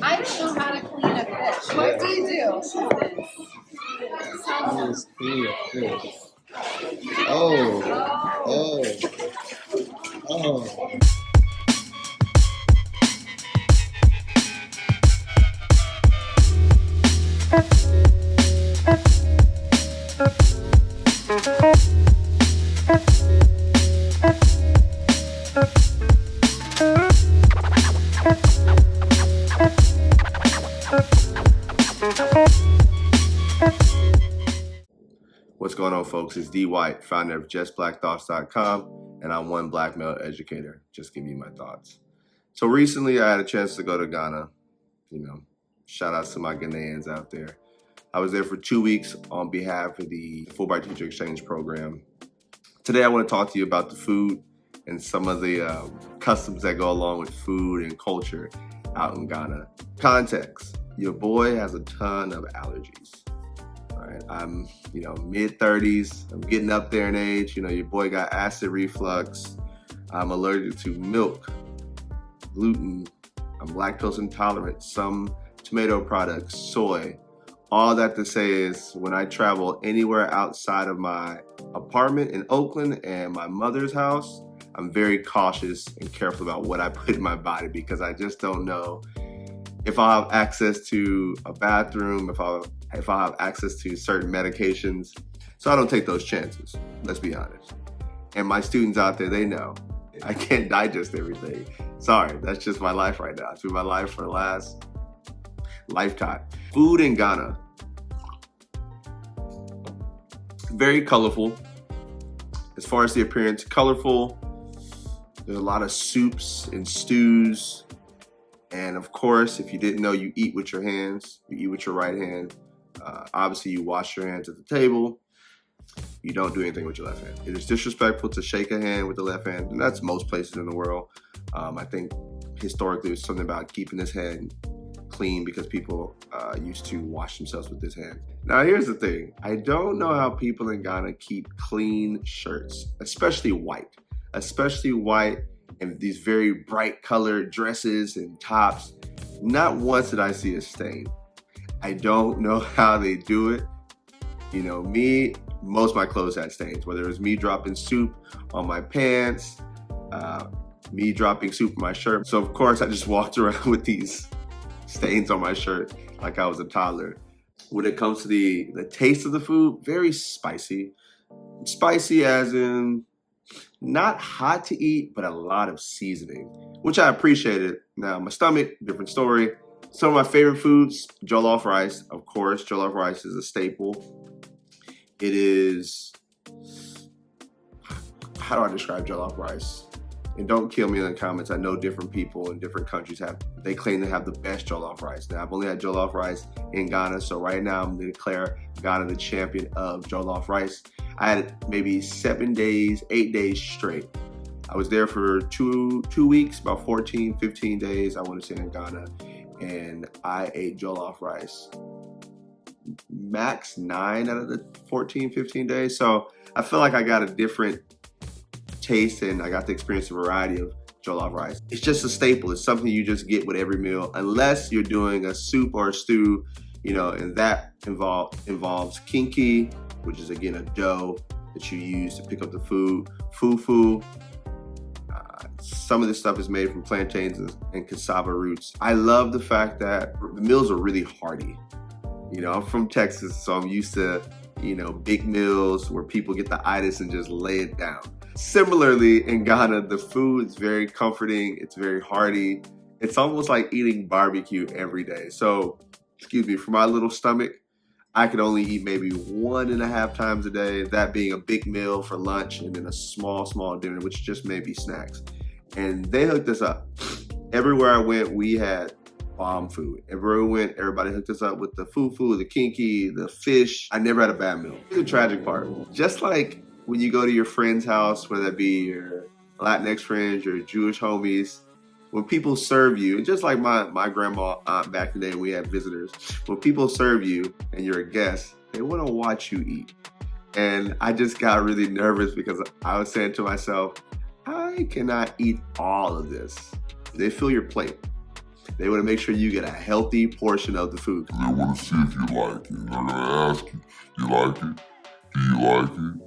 I don't know how to clean a fish. What do you do? Just clean a fish. Oh. What's going on, folks? It's D White, founder of JustBlackThoughts.com, and I'm one Black Male Educator. Just giving you my thoughts. So recently I had a chance to go to Ghana. Shout out to my Ghanaians out there. I was there for 2 weeks on behalf of the Fulbright Teacher Exchange Program. Today I want to talk to you about the food and some of the customs that go along with food and culture out in Ghana. Context, your boy has a ton of allergies. Right. I'm, mid-30s. I'm getting up there in age. Your boy got acid reflux. I'm allergic to milk, gluten. I'm lactose intolerant, some tomato products, soy. All that to say is when I travel anywhere outside of my apartment in Oakland and my mother's house, I'm very cautious and careful about what I put in my body because I just don't know if I'll have access to a bathroom, if I'll have access to certain medications. So I don't take those chances, let's be honest. And my students out there, they know I can't digest everything. Sorry, that's just my life right now. It's been my life for the last lifetime. Food in Ghana, very colorful. As far as the appearance, colorful. There's a lot of soups and stews. And of course, if you didn't know, you eat with your hands. You eat with your right hand. Obviously, you wash your hands at the table. You don't do anything with your left hand. It is disrespectful to shake a hand with the left hand, and that's most places in the world. I think historically, it's something about keeping this hand clean because people used to wash themselves with this hand. Now, here's the thing. I don't know how people in Ghana keep clean shirts, especially white and these very bright colored dresses and tops. Not once did I see a stain. I don't know how they do it. Most of my clothes had stains, whether it was me dropping soup on my pants, me dropping soup on my shirt. So of course I just walked around with these stains on my shirt like I was a toddler. When it comes to the taste of the food, very spicy. Spicy as in not hot to eat, but a lot of seasoning, which I appreciated. Now, my stomach, different story. Some of my favorite foods, jollof rice. Of course, jollof rice is a staple. It is, how do I describe jollof rice? And don't kill me in the comments. I know different people in different countries they claim to have the best jollof rice. Now, I've only had jollof rice in Ghana, so right now I'm going to declare Ghana the champion of jollof rice. I had it maybe 8 days straight. I was there for two weeks, about 14, 15 days, I want to say, in Ghana, and I ate jollof rice max 9 out of the 14, 15 days. So I feel like I got a different taste and I got to experience a variety of jollof rice. It's just a staple. It's something you just get with every meal, unless you're doing a soup or a stew, and that involves kinky, which is again a dough that you use to pick up the food. Fufu. Some of this stuff is made from plantains and cassava roots. I love the fact that the meals are really hearty. I'm from Texas, so I'm used to, big meals where people get the itis and just lay it down. Similarly, in Ghana, the food is very comforting. It's very hearty. It's almost like eating barbecue every day. So, for my little stomach, I could only eat maybe 1.5 times a day, that being a big meal for lunch and then a small dinner, which just may be snacks. And they hooked us up. Everywhere I went, we had bomb food. Everywhere we went, everybody hooked us up with the fufu, the kinky, the fish. I never had a bad meal. Here's the tragic part. Just like when you go to your friend's house, whether that be your Latinx friends, your Jewish homies, when people serve you, just like my grandma, aunt back in the day when we had visitors, when people serve you and you're a guest, they want to watch you eat. And I just got really nervous because I was saying to myself, I cannot eat all of this. They fill your plate. They want to make sure you get a healthy portion of the food. They want to see if you like it. And they're going to ask you, you like it? Do you like it?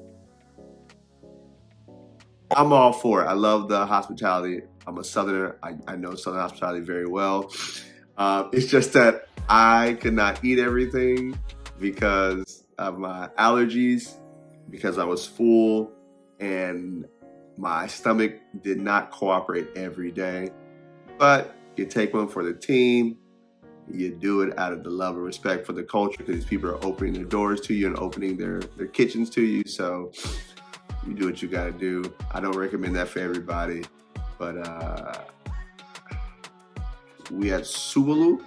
I'm all for it. I love the hospitality. I'm a Southerner. I know Southern hospitality very well. It's just that I could not eat everything because of my allergies, because I was full, and my stomach did not cooperate every day. But you take one for the team. You do it out of the love and respect for the culture, because these people are opening their doors to you and opening their kitchens to you. So you do what you gotta do. I don't recommend that for everybody, but we had subalu,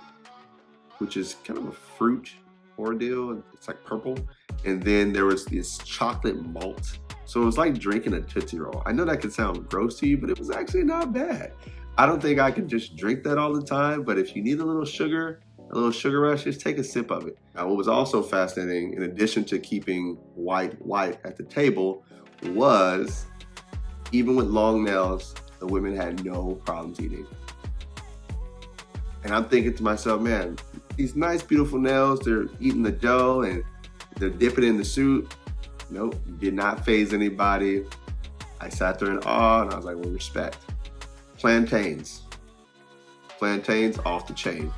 which is kind of a fruit ordeal. It's like purple. And then there was this chocolate malt. So it was like drinking a Tootsie Roll. I know that can sound gross to you, but it was actually not bad. I don't think I can just drink that all the time, but if you need a little sugar rush, just take a sip of it. Now, what was also fascinating, in addition to keeping white at the table, was even with long nails, the women had no problems eating. And I'm thinking to myself, man, these nice, beautiful nails, they're eating the dough and they're dipping in the soup. Nope, did not faze anybody. I sat there in awe and I was like, well, respect. Plantains off the chain.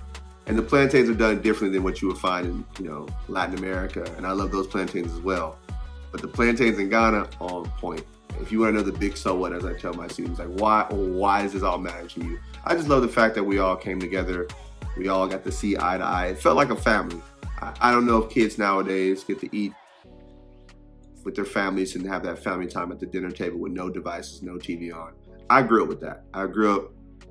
And the plantains are done differently than what you would find in, Latin America. And I love those plantains as well. But the plantains in Ghana, on point. If you want to know the big so what, as I tell my students, like why does this all matter to you? I just love the fact that we all came together. We all got to see eye to eye. It felt like a family. I don't know if kids nowadays get to eat with their families and have that family time at the dinner table with no devices, no TV on. I grew up with that.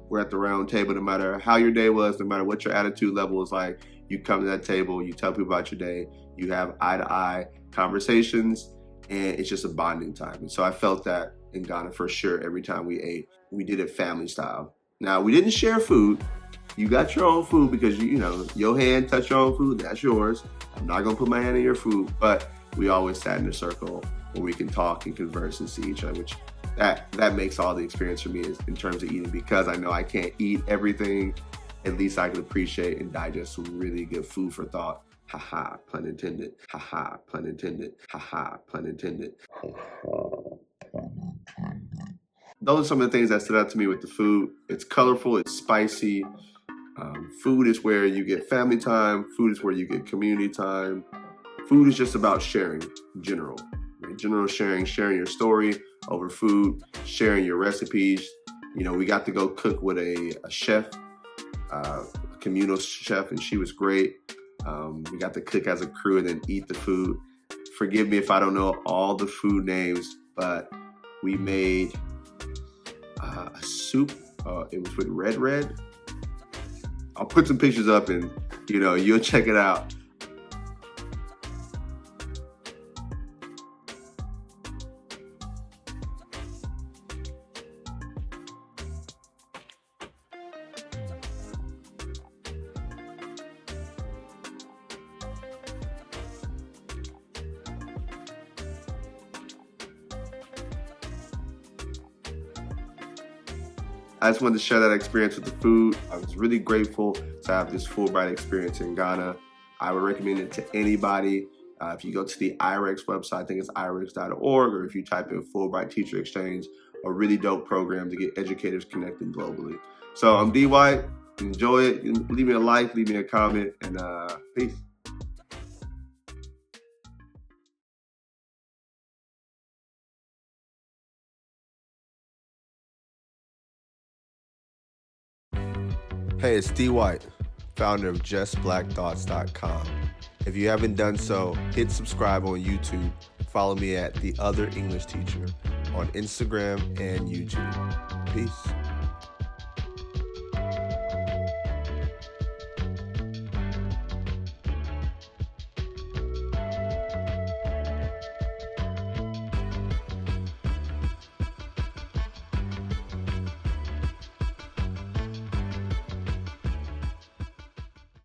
We're at the round table, no matter how your day was, no matter what your attitude level was like, you come to that table, you tell people about your day, you have eye-to-eye conversations, and it's just a bonding time. And so I felt that in Ghana for sure. Every time we ate, we did it family style. Now, we didn't share food. You got your own food because, your hand touched your own food, that's yours. I'm not gonna put my hand in your food, but we always sat in a circle where we can talk and converse and see each other, which that makes all the experience for me in terms of eating, because I know I can't eat everything. At least I can appreciate and digest some really good food for thought. Haha, pun intended. Haha, pun intended. Haha, pun intended. Those are some of the things that stood out to me with the food. It's colorful, it's spicy. Food is where you get family time. Food is where you get community time. Food is just about sharing, general sharing your story over food, sharing your recipes. We got to go cook with a chef, a communal chef, and she was great. We got to cook as a crew and then eat the food. Forgive me if I don't know all the food names, but we made a soup. It was with red. I'll put some pictures up and, you'll check it out. I just wanted to share that experience with the food. I was really grateful to have this Fulbright experience in Ghana. I would recommend it to anybody. If you go to the IREX website, I think it's irex.org, or if you type in Fulbright Teacher Exchange, a really dope program to get educators connected globally. So I'm D. White. Enjoy it. Leave me a like, leave me a comment, and peace. Hey, it's D. White, founder of JustBlackThoughts.com. If you haven't done so, hit subscribe on YouTube. Follow me at The Other English Teacher on Instagram and YouTube. Peace.